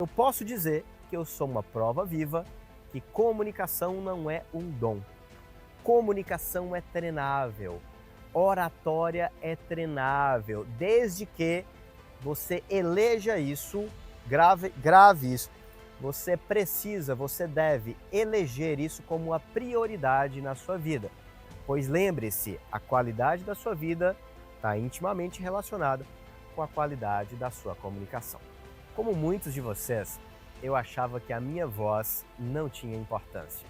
Eu posso dizer que eu sou uma prova viva que comunicação não é um dom. Comunicação é treinável. Oratória é treinável, desde que você eleja isso, grave isso. Você deve eleger isso como uma prioridade na sua vida. Pois lembre-se, a qualidade da sua vida está intimamente relacionada com a qualidade da sua comunicação. Como muitos de vocês, eu achava que a minha voz não tinha importância.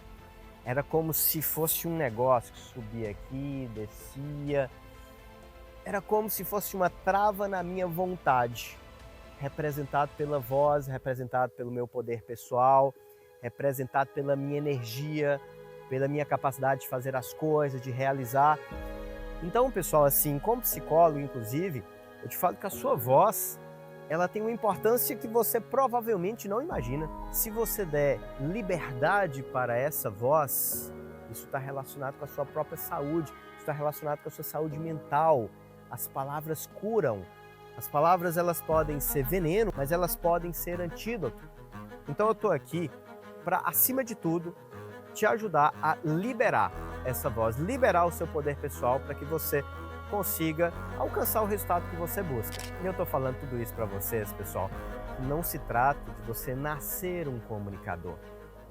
Era como se fosse um negócio que subia aqui, descia. Era como se fosse uma trava na minha vontade, representado pela voz, representado pelo meu poder pessoal, representado pela minha energia, pela minha capacidade de fazer as coisas, de realizar. Então, pessoal, assim, como psicólogo, inclusive, eu te falo que a sua voz, ela tem uma importância que você provavelmente não imagina. Se você der liberdade para essa voz, isso está relacionado com a sua própria saúde, isso está relacionado com a sua saúde mental. As palavras curam. As palavras, elas podem ser veneno, mas elas podem ser antídoto. Então eu estou aqui para, acima de tudo, te ajudar a liberar essa voz, liberar o seu poder pessoal para que você consiga alcançar o resultado que você busca. E eu estou falando tudo isso para vocês, pessoal. Não se trata de você nascer um comunicador,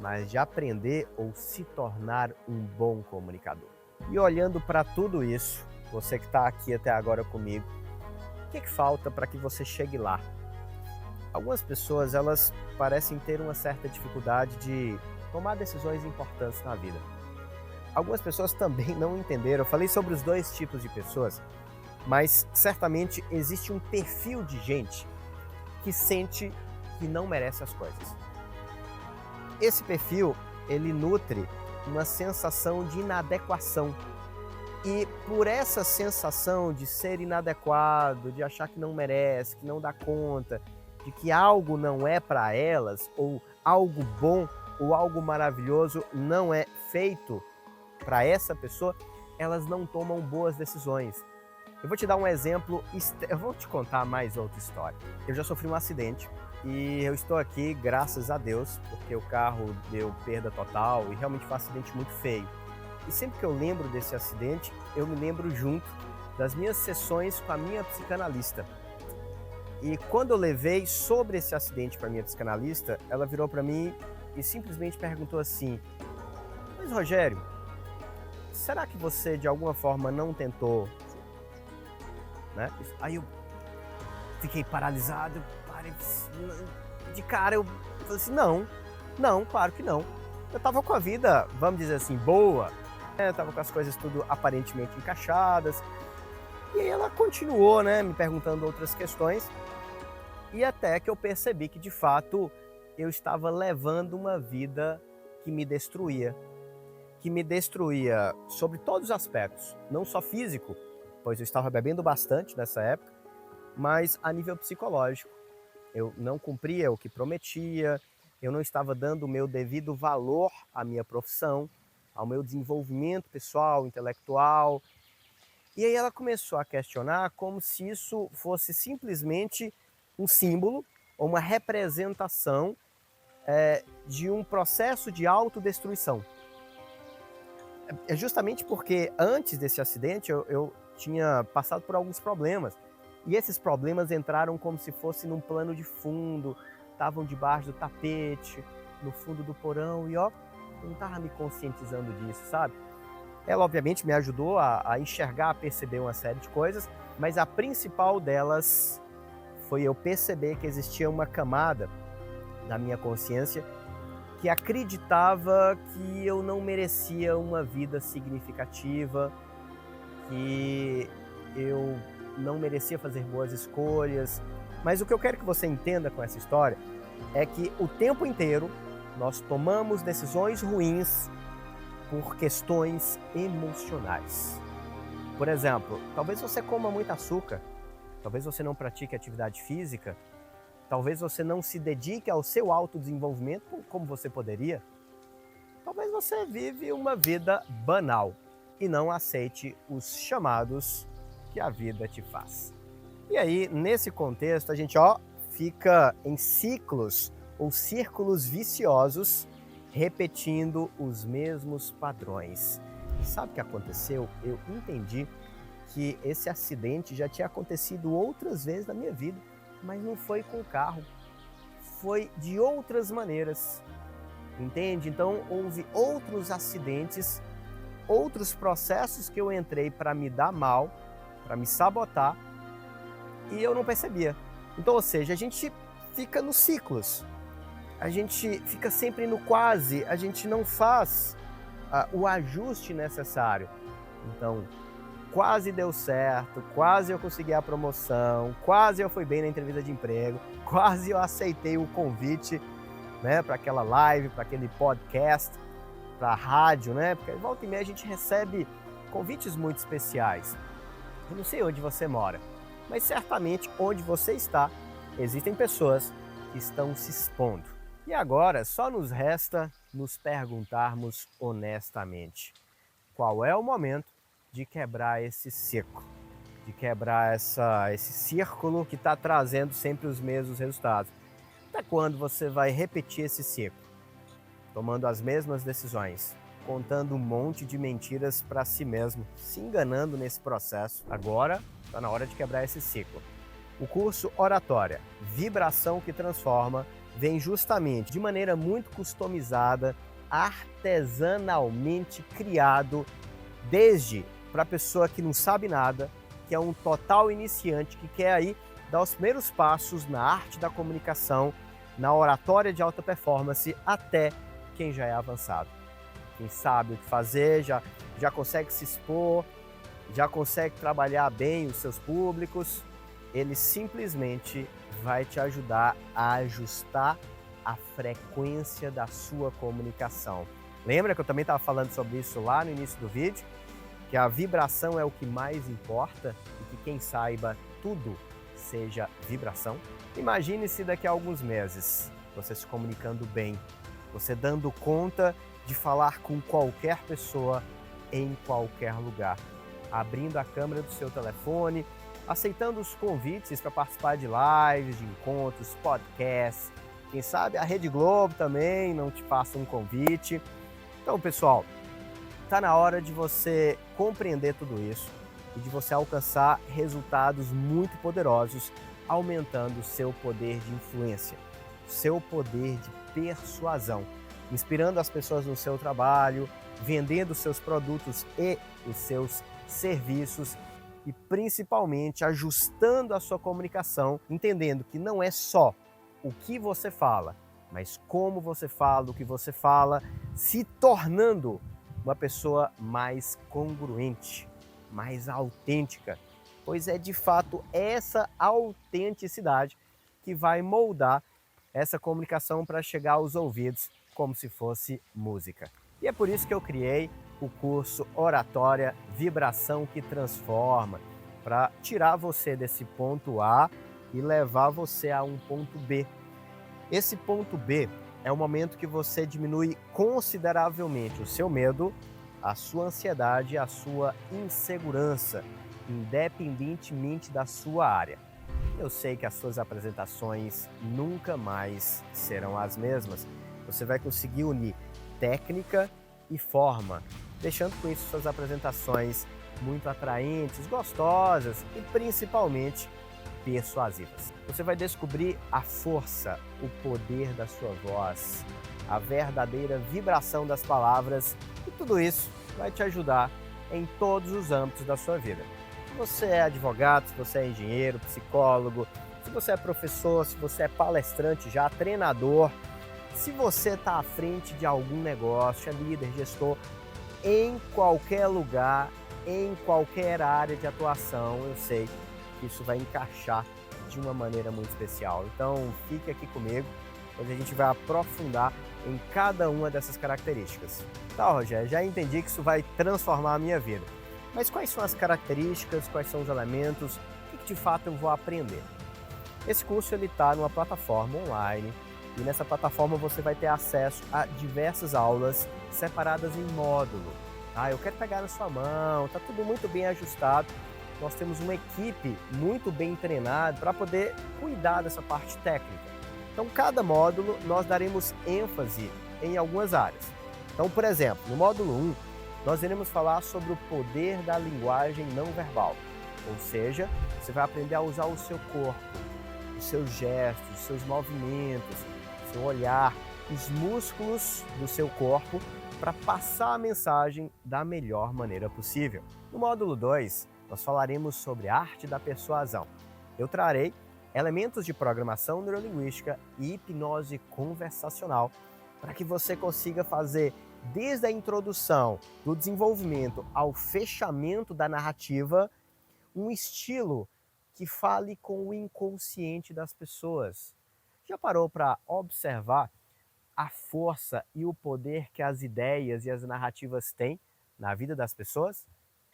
mas de aprender ou se tornar um bom comunicador. E olhando para tudo isso, você que está aqui até agora comigo, o que falta para que você chegue lá? Algumas pessoas, elas parecem ter uma certa dificuldade de tomar decisões importantes na vida. Algumas pessoas também não entenderam. Eu falei sobre os dois tipos de pessoas, mas certamente existe um perfil de gente que sente que não merece as coisas. Esse perfil, ele nutre uma sensação de inadequação. E por essa sensação de ser inadequado, de achar que não merece, que não dá conta, de que algo não é para elas, ou algo bom ou algo maravilhoso não é feito para essa pessoa, elas não tomam boas decisões. Eu vou te dar um exemplo, eu vou te contar mais outra história. Eu já sofri um acidente e eu estou aqui, graças a Deus, porque o carro deu perda total e realmente foi um acidente muito feio. E sempre que eu lembro desse acidente, eu me lembro junto das minhas sessões com a minha psicanalista. E quando eu levei sobre esse acidente para minha psicanalista, ela virou para mim e simplesmente perguntou assim: "Mas Rogério, será que você de alguma forma não tentou?" Né? Aí eu fiquei paralisado, parei de cara, eu falei assim: não, claro que não. Eu tava com a vida, vamos dizer assim, boa, né? Eu tava com as coisas tudo aparentemente encaixadas. E aí ela continuou, né, me perguntando outras questões, e até que eu percebi que de fato eu estava levando uma vida que me destruía sobre todos os aspectos, não só físico, pois eu estava bebendo bastante nessa época, mas a nível psicológico. Eu não cumpria o que prometia, eu não estava dando o meu devido valor à minha profissão, ao meu desenvolvimento pessoal, intelectual. E aí ela começou a questionar como se isso fosse simplesmente um símbolo ou uma representação de um processo de autodestruição. É justamente porque antes desse acidente eu tinha passado por alguns problemas. E esses problemas entraram como se fosse num plano de fundo, estavam debaixo do tapete, no fundo do porão, e ó, eu não estava me conscientizando disso, sabe? Ela obviamente me ajudou a enxergar, a perceber uma série de coisas, mas a principal delas foi eu perceber que existia uma camada na minha consciência que acreditava que eu não merecia uma vida significativa, que eu não merecia fazer boas escolhas. Mas o que eu quero que você entenda com essa história é que o tempo inteiro nós tomamos decisões ruins por questões emocionais. Por exemplo, talvez você coma muito açúcar, talvez você não pratique atividade física, talvez você não se dedique ao seu autodesenvolvimento como você poderia. Talvez você vive uma vida banal e não aceite os chamados que a vida te faz. E aí, nesse contexto, a gente fica em ciclos ou círculos viciosos repetindo os mesmos padrões. E sabe o que aconteceu? Eu entendi que esse acidente já tinha acontecido outras vezes na minha vida, mas não foi com o carro, foi de outras maneiras, entende? Então houve outros acidentes, outros processos que eu entrei para me dar mal, para me sabotar, e eu não percebia. Então, ou seja, a gente fica nos ciclos, a gente fica sempre no quase, a gente não faz o ajuste necessário. Então, quase deu certo, quase eu consegui a promoção, quase eu fui bem na entrevista de emprego, quase eu aceitei o convite, né, para aquela live, para aquele podcast, para a rádio, né? Porque volta e meia a gente recebe convites muito especiais. Eu não sei onde você mora, mas certamente onde você está, existem pessoas que estão se expondo. E agora só nos resta nos perguntarmos honestamente: qual é o momento de quebrar esse ciclo, de quebrar esse círculo que está trazendo sempre os mesmos resultados? Até quando você vai repetir esse ciclo, tomando as mesmas decisões, contando um monte de mentiras para si mesmo, se enganando nesse processo? Agora está na hora de quebrar esse ciclo. O curso Oratória, Vibração que Transforma, vem justamente de maneira muito customizada, artesanalmente criado, desde para a pessoa que não sabe nada, que é um total iniciante, que quer aí dar os primeiros passos na arte da comunicação, na oratória de alta performance, até quem já é avançado. Quem sabe o que fazer, já consegue se expor, já consegue trabalhar bem os seus públicos. Ele simplesmente vai te ajudar a ajustar a frequência da sua comunicação. Lembra que eu também estava falando sobre isso lá no início do vídeo? Que a vibração é o que mais importa e que quem saiba tudo seja vibração? Imagine se daqui a alguns meses você se comunicando bem, você dando conta de falar com qualquer pessoa em qualquer lugar, abrindo a câmera do seu telefone, aceitando os convites para participar de lives, de encontros, podcasts. Quem sabe a Rede Globo também não te faça um convite. Então, pessoal, está na hora de você compreender tudo isso e de você alcançar resultados muito poderosos, aumentando o seu poder de influência, seu poder de persuasão, inspirando as pessoas no seu trabalho, vendendo seus produtos e os seus serviços e principalmente ajustando a sua comunicação, entendendo que não é só o que você fala, mas como você fala, o que você fala, se tornando uma pessoa mais congruente, mais autêntica, pois é de fato essa autenticidade que vai moldar essa comunicação para chegar aos ouvidos como se fosse música. E é por isso que eu criei o curso Oratória, Vibração que Transforma, para tirar você desse ponto A e levar você a um ponto B. Esse ponto B é o momento que você diminui consideravelmente o seu medo, a sua ansiedade e a sua insegurança, independentemente da sua área. Eu sei que as suas apresentações nunca mais serão as mesmas. Você vai conseguir unir técnica e forma, deixando com isso suas apresentações muito atraentes, gostosas e principalmente persuasivas. Você vai descobrir a força, o poder da sua voz, a verdadeira vibração das palavras, e tudo isso vai te ajudar em todos os âmbitos da sua vida. Se você é advogado, se você é engenheiro, psicólogo, se você é professor, se você é palestrante já, treinador, se você está à frente de algum negócio, é líder, gestor, em qualquer lugar, em qualquer área de atuação, eu sei que isso vai encaixar de uma maneira muito especial. Então, fique aqui comigo, onde a gente vai aprofundar em cada uma dessas características. Tá, Rogério, já entendi que isso vai transformar a minha vida. Mas quais são as características, quais são os elementos, o que de fato eu vou aprender? Esse curso está numa plataforma online e nessa plataforma você vai ter acesso a diversas aulas separadas em módulo. Eu quero pegar na sua mão, está tudo muito bem ajustado. Nós temos uma equipe muito bem treinada para poder cuidar dessa parte técnica. Então, cada módulo nós daremos ênfase em algumas áreas. Então, por exemplo, no módulo 1, nós iremos falar sobre o poder da linguagem não verbal. Ou seja, você vai aprender a usar o seu corpo, os seus gestos, os seus movimentos, o seu olhar, os músculos do seu corpo para passar a mensagem da melhor maneira possível. No módulo 2, nós falaremos sobre a arte da persuasão. Eu trarei elementos de programação neurolinguística e hipnose conversacional para que você consiga fazer desde a introdução, do desenvolvimento ao fechamento da narrativa, um estilo que fale com o inconsciente das pessoas. Já parou para observar a força e o poder que as ideias e as narrativas têm na vida das pessoas?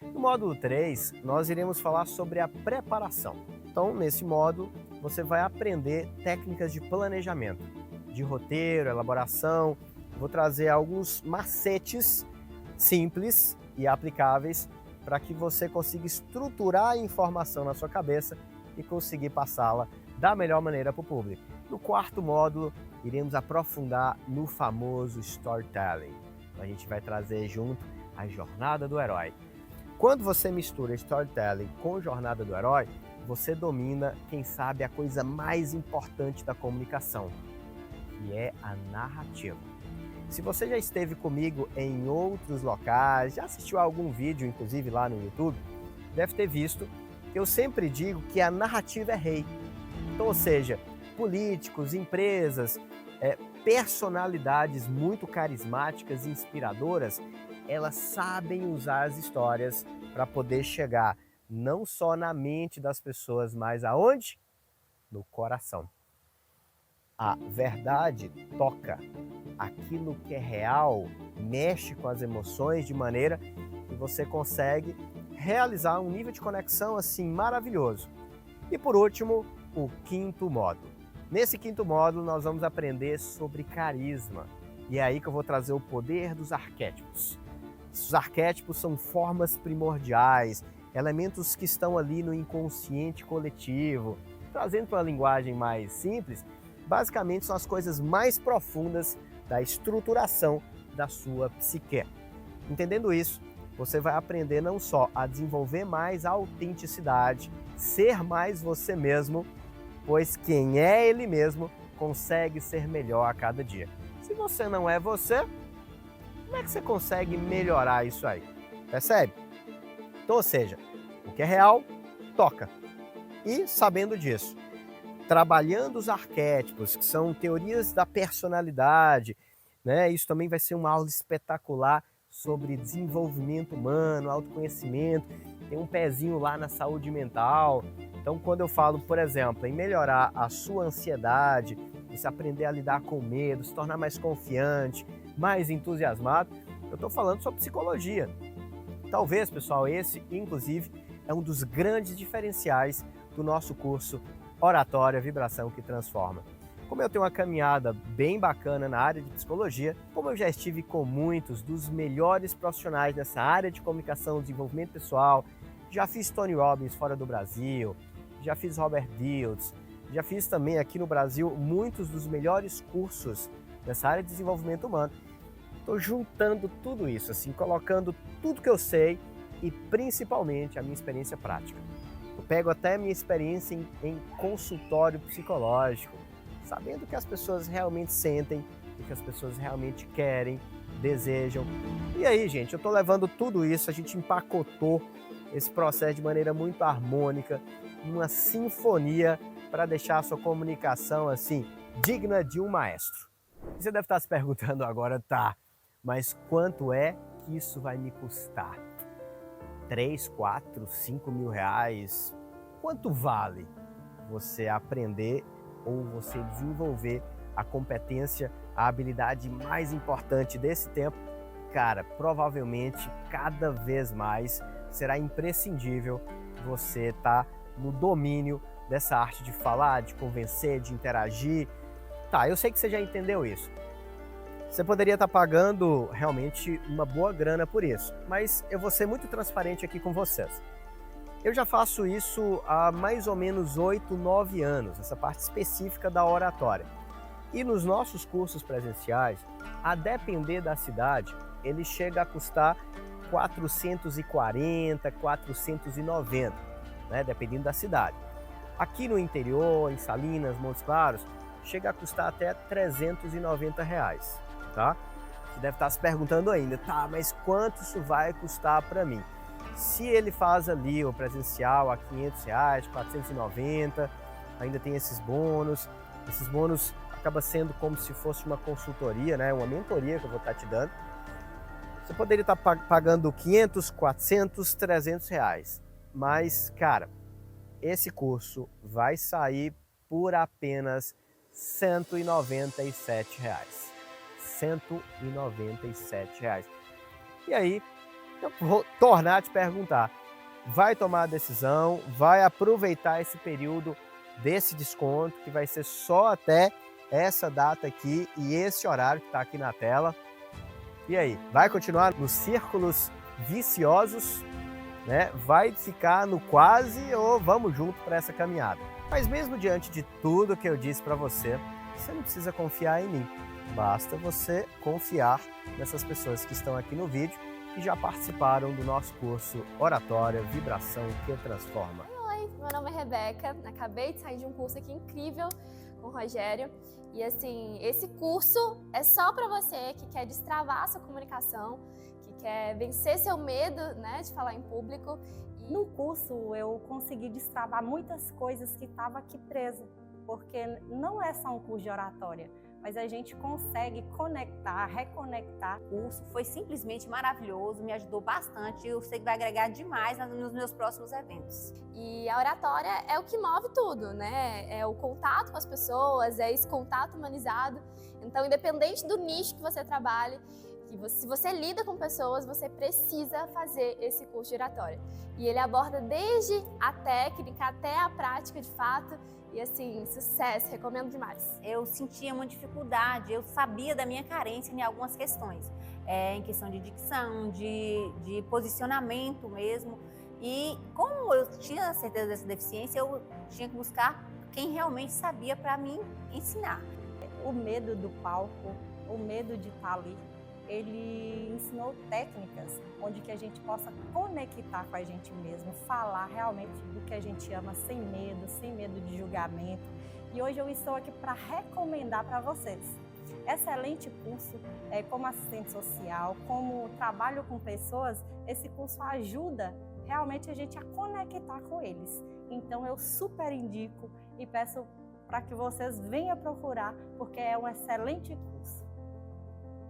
No módulo 3, nós iremos falar sobre a preparação. Então, nesse módulo, você vai aprender técnicas de planejamento, de roteiro, elaboração. Vou trazer alguns macetes simples e aplicáveis para que você consiga estruturar a informação na sua cabeça e conseguir passá-la da melhor maneira para o público. No quarto módulo, iremos aprofundar no famoso storytelling. A gente vai trazer junto a jornada do herói. Quando você mistura storytelling com jornada do herói, você domina, quem sabe, a coisa mais importante da comunicação, que é a narrativa. Se você já esteve comigo em outros locais, já assistiu a algum vídeo, inclusive lá no YouTube, deve ter visto que eu sempre digo que a narrativa é rei. Então, ou seja, políticos, empresas, personalidades muito carismáticas e inspiradoras, elas sabem usar as histórias para poder chegar não só na mente das pessoas, mas aonde? No coração. A verdade toca. Aquilo que é real mexe com as emoções de maneira que você consegue realizar um nível de conexão assim maravilhoso. E por último, o quinto módulo. Nesse quinto módulo nós vamos aprender sobre carisma. E é aí que eu vou trazer o poder dos arquétipos. Os arquétipos são formas primordiais, elementos que estão ali no inconsciente coletivo. Trazendo para uma linguagem mais simples, basicamente são as coisas mais profundas da estruturação da sua psique. Entendendo isso, você vai aprender não só a desenvolver mais a autenticidade, ser mais você mesmo, pois quem é ele mesmo consegue ser melhor a cada dia. Se você não é você, como é que você consegue melhorar isso aí? Percebe? Então, ou seja, o que é real, toca. E sabendo disso, trabalhando os arquétipos, que são teorias da personalidade, né? Isso também vai ser uma aula espetacular sobre desenvolvimento humano, autoconhecimento, tem um pezinho lá na saúde mental. Então, quando eu falo, por exemplo, em melhorar a sua ansiedade, você aprender a lidar com medo, se tornar mais confiante, mais entusiasmado, eu estou falando sobre psicologia. Talvez, pessoal, esse, inclusive, é um dos grandes diferenciais do nosso curso Oratória, Vibração que Transforma. Como eu tenho uma caminhada bem bacana na área de psicologia, como eu já estive com muitos dos melhores profissionais dessa área de comunicação, desenvolvimento pessoal, já fiz Tony Robbins fora do Brasil, já fiz Robert Dilts, já fiz também aqui no Brasil muitos dos melhores cursos nessa área de desenvolvimento humano. Estou juntando tudo isso, assim, colocando tudo que eu sei e principalmente a minha experiência prática. Eu pego até a minha experiência em consultório psicológico, sabendo o que as pessoas realmente sentem, o que as pessoas realmente querem, desejam. E aí, gente, eu estou levando tudo isso, a gente empacotou esse processo de maneira muito harmônica, uma sinfonia para deixar a sua comunicação assim, digna de um maestro. E você deve estar se perguntando agora, tá, mas quanto é que isso vai me custar? 3, 4, 5 mil reais? Quanto vale você aprender ou você desenvolver a competência, a habilidade mais importante desse tempo? Cara, provavelmente cada vez mais será imprescindível você estar no domínio dessa arte de falar, de convencer, de interagir. Tá, eu sei que você já entendeu isso. Você poderia estar pagando realmente uma boa grana por isso, mas eu vou ser muito transparente aqui com vocês. Eu já faço isso há mais ou menos 8, 9 anos, essa parte específica da oratória. E nos nossos cursos presenciais, a depender da cidade, ele chega a custar 440, 490, né? Dependendo da cidade. Aqui no interior, em Salinas, Montes Claros, chega a custar até R$ 390, tá? Você deve estar se perguntando ainda, tá, mas quanto isso vai custar para mim? Se ele faz ali o presencial a R$ 500, 490, ainda tem esses bônus acaba sendo como se fosse uma consultoria, né? Uma mentoria que eu vou estar te dando. Você poderia estar pagando 500, 400, R$ 300, mas, cara, esse curso vai sair por apenas R$ 197. R$ 197. E aí, eu vou tornar a te perguntar, vai tomar a decisão, vai aproveitar esse período desse desconto, que vai ser só até essa data aqui e esse horário que está aqui na tela. E aí, vai continuar nos círculos viciosos, né? Vai ficar no quase ou vamos junto para essa caminhada? Mas mesmo diante de tudo que eu disse para você, você não precisa confiar em mim. Basta você confiar nessas pessoas que estão aqui no vídeo e já participaram do nosso curso Oratória, Vibração que Transforma. Oi, meu nome é Rebeca, acabei de sair de um curso aqui incrível com o Rogério. E assim, esse curso é só para você que quer destravar a sua comunicação, que quer vencer seu medo, né, de falar em público. No curso eu consegui destravar muitas coisas que estavam aqui presa, porque não é só um curso de oratória, mas a gente consegue conectar, reconectar. O curso foi simplesmente maravilhoso, me ajudou bastante, eu sei que vai agregar demais nos meus próximos eventos. E a oratória é o que move tudo, né? É o contato com as pessoas, é esse contato humanizado. Então, independente do nicho que você trabalhe, se você lida com pessoas, você precisa fazer esse curso de oratória. E ele aborda desde a técnica até a prática de fato. E assim, sucesso, recomendo demais. Eu sentia uma dificuldade, eu sabia da minha carência em algumas questões. Em questão de dicção, de posicionamento mesmo. E como eu tinha certeza dessa deficiência, eu tinha que buscar quem realmente sabia para mim ensinar. O medo do palco, o medo de estar ali, ele ensinou técnicas onde que a gente possa conectar com a gente mesmo, falar realmente do que a gente ama sem medo de julgamento. E hoje eu estou aqui para recomendar para vocês. Excelente curso, como assistente social, como trabalho com pessoas, esse curso ajuda realmente a gente a conectar com eles. Então eu super indico e peço para que vocês venham procurar, porque é um excelente curso.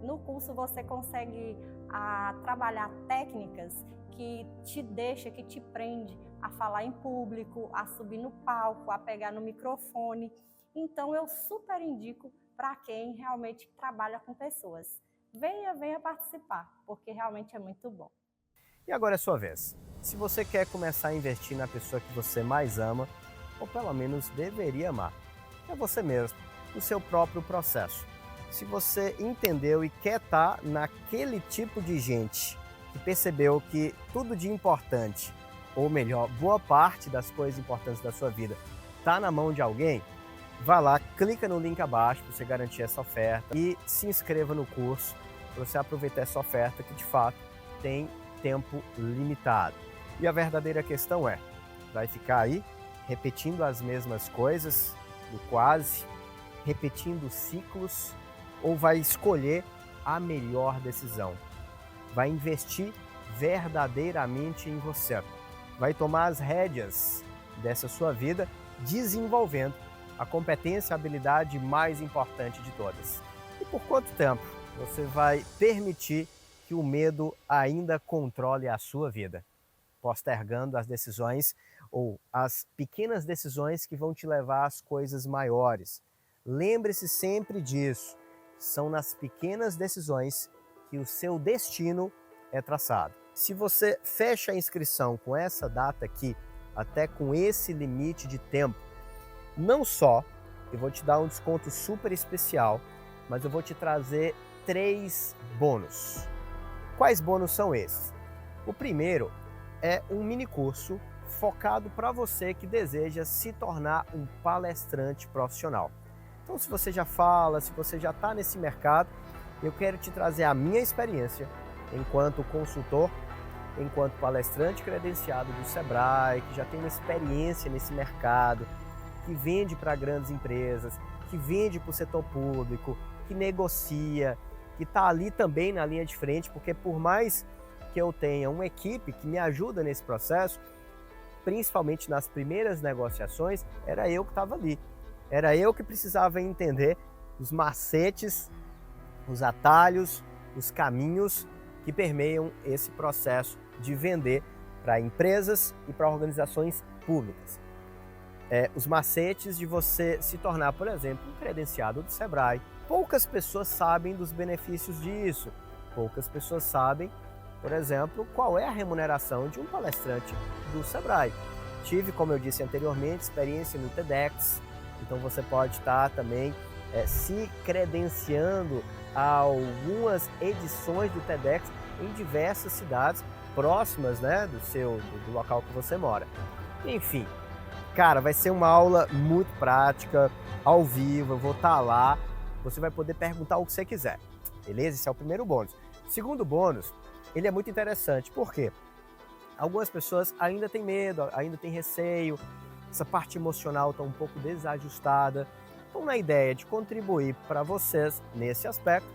No curso você consegue trabalhar técnicas que te prende a falar em público, a subir no palco, a pegar no microfone. Então eu super indico para quem realmente trabalha com pessoas. Venha participar, porque realmente é muito bom. E agora é sua vez. Se você quer começar a investir na pessoa que você mais ama, ou pelo menos deveria amar, é você mesmo, no seu próprio processo. Se você entendeu e quer estar naquele tipo de gente que percebeu que tudo de importante, ou melhor, boa parte das coisas importantes da sua vida está na mão de alguém, vá lá, clica no link abaixo para você garantir essa oferta e se inscreva no curso para você aproveitar essa oferta que de fato tem tempo limitado. E a verdadeira questão é, vai ficar aí repetindo as mesmas coisas do quase, repetindo ciclos, ou vai escolher a melhor decisão? Vai investir verdadeiramente em você. Vai tomar as rédeas dessa sua vida, desenvolvendo a competência e a habilidade mais importante de todas. E por quanto tempo você vai permitir que o medo ainda controle a sua vida, postergando as decisões ou as pequenas decisões que vão te levar às coisas maiores? Lembre-se sempre disso. São nas pequenas decisões que o seu destino é traçado. Se você fecha a inscrição com essa data aqui, até com esse limite de tempo, não só eu vou te dar um desconto super especial, mas eu vou te trazer 3 bônus. Quais bônus são esses? O primeiro é um mini curso focado para você que deseja se tornar um palestrante profissional. Então, se você já fala, se você já está nesse mercado, eu quero te trazer a minha experiência enquanto consultor, enquanto palestrante credenciado do Sebrae, que já tem uma experiência nesse mercado, que vende para grandes empresas, que vende para o setor público, que negocia, que está ali também na linha de frente, porque por mais que eu tenha uma equipe que me ajuda nesse processo, principalmente nas primeiras negociações, era eu que estava ali. Era eu que precisava entender os macetes, os atalhos, os caminhos que permeiam esse processo de vender para empresas e para organizações públicas. Os macetes de você se tornar, por exemplo, um credenciado do Sebrae. Poucas pessoas sabem dos benefícios disso. Poucas pessoas sabem, por exemplo, qual é a remuneração de um palestrante do Sebrae. Tive, como eu disse anteriormente, experiência no TEDx, então você pode estar também se credenciando a algumas edições do TEDx em diversas cidades próximas, né, do local que você mora. Enfim, cara, vai ser uma aula muito prática, ao vivo, eu vou estar lá, você vai poder perguntar o que você quiser, beleza? Esse é o primeiro bônus. O segundo bônus, ele é muito interessante, por quê? Algumas pessoas ainda têm medo, ainda têm receio, essa parte emocional está um pouco desajustada. Então, na ideia de contribuir para vocês nesse aspecto,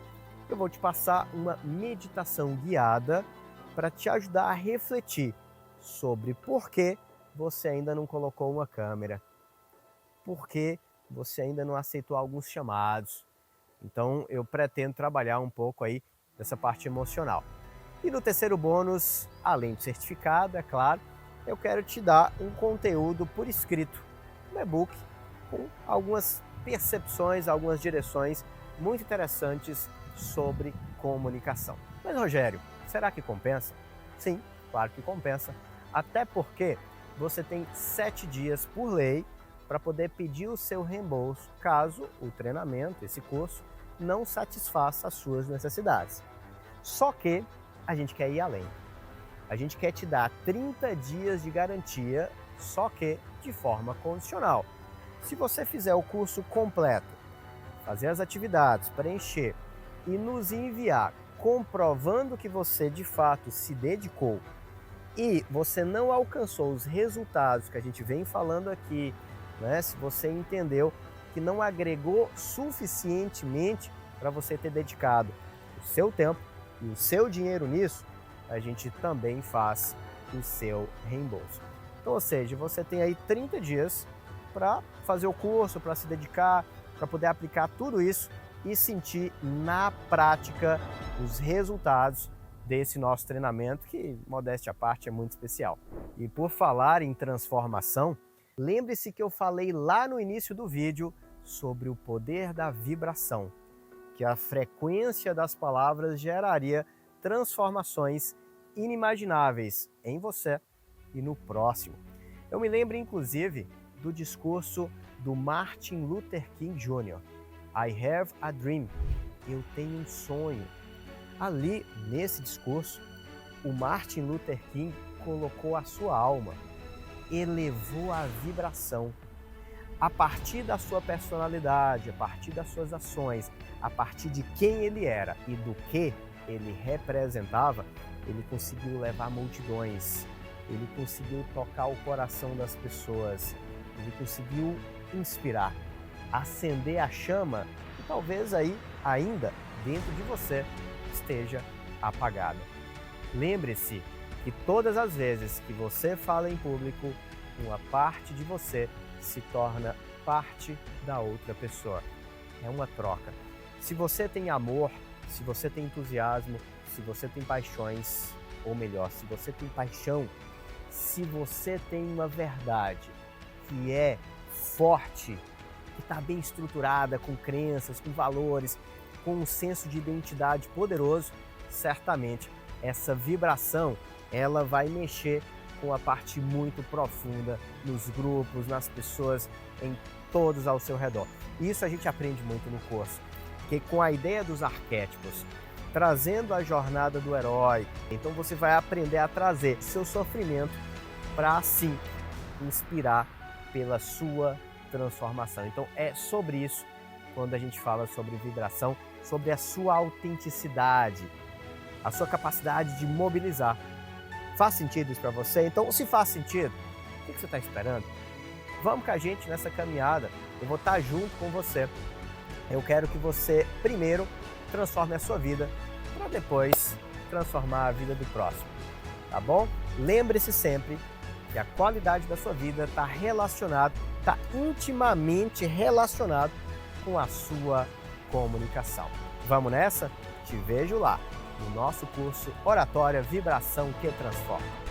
eu vou te passar uma meditação guiada para te ajudar a refletir sobre por que você ainda não colocou uma câmera, por que você ainda não aceitou alguns chamados. Então, eu pretendo trabalhar um pouco aí dessa parte emocional. E no terceiro bônus, além do certificado, é claro, eu quero te dar um conteúdo por escrito, um e-book com algumas percepções, algumas direções muito interessantes sobre comunicação. Mas, Rogério, será que compensa? Sim, claro que compensa, até porque você tem 7 dias por lei para poder pedir o seu reembolso caso o treinamento, esse curso, não satisfaça as suas necessidades. Só que a gente quer ir além. A gente quer te dar 30 dias de garantia, só que de forma condicional. Se você fizer o curso completo, fazer as atividades, preencher e nos enviar comprovando que você de fato se dedicou e você não alcançou os resultados que a gente vem falando aqui, né? Se você entendeu que não agregou suficientemente para você ter dedicado o seu tempo e o seu dinheiro nisso, a gente também faz o seu reembolso. Então, ou seja, você tem aí 30 dias para fazer o curso, para se dedicar, para poder aplicar tudo isso e sentir na prática os resultados desse nosso treinamento, que, modéstia à parte, é muito especial. E por falar em transformação, lembre-se que eu falei lá no início do vídeo sobre o poder da vibração, que a frequência das palavras geraria transformações inimagináveis em você e no próximo. Eu me lembro, inclusive, do discurso do Martin Luther King Jr. I have a dream. Eu tenho um sonho. Ali, nesse discurso, o Martin Luther King colocou a sua alma, elevou a vibração. A partir da sua personalidade, a partir das suas ações, a partir de quem ele era e do que ele representava, ele conseguiu levar multidões, ele conseguiu tocar o coração das pessoas, ele conseguiu inspirar, acender a chama que talvez aí ainda dentro de você esteja apagada. Lembre-se que todas as vezes que você fala em público, uma parte de você se torna parte da outra pessoa. É uma troca. Se você tem amor, se você tem entusiasmo, se você tem paixões, ou melhor, se você tem paixão, se você tem uma verdade que é forte, que está bem estruturada, com crenças, com valores, com um senso de identidade poderoso, certamente essa vibração ela vai mexer com a parte muito profunda nos grupos, nas pessoas, em todos ao seu redor. Isso a gente aprende muito no curso, que com a ideia dos arquétipos, trazendo a jornada do herói, então você vai aprender a trazer seu sofrimento para assim inspirar pela sua transformação. Então é sobre isso quando a gente fala sobre vibração, sobre a sua autenticidade, a sua capacidade de mobilizar. Faz sentido isso para você? Então, se faz sentido, o que você está esperando? Vamos com a gente nessa caminhada. Eu vou estar junto com você. Eu quero que você, primeiro, transforme a sua vida, para depois transformar a vida do próximo. Tá bom? Lembre-se sempre que a qualidade da sua vida está intimamente relacionado com a sua comunicação. Vamos nessa? Te vejo lá, no nosso curso Oratória Vibração que Transforma.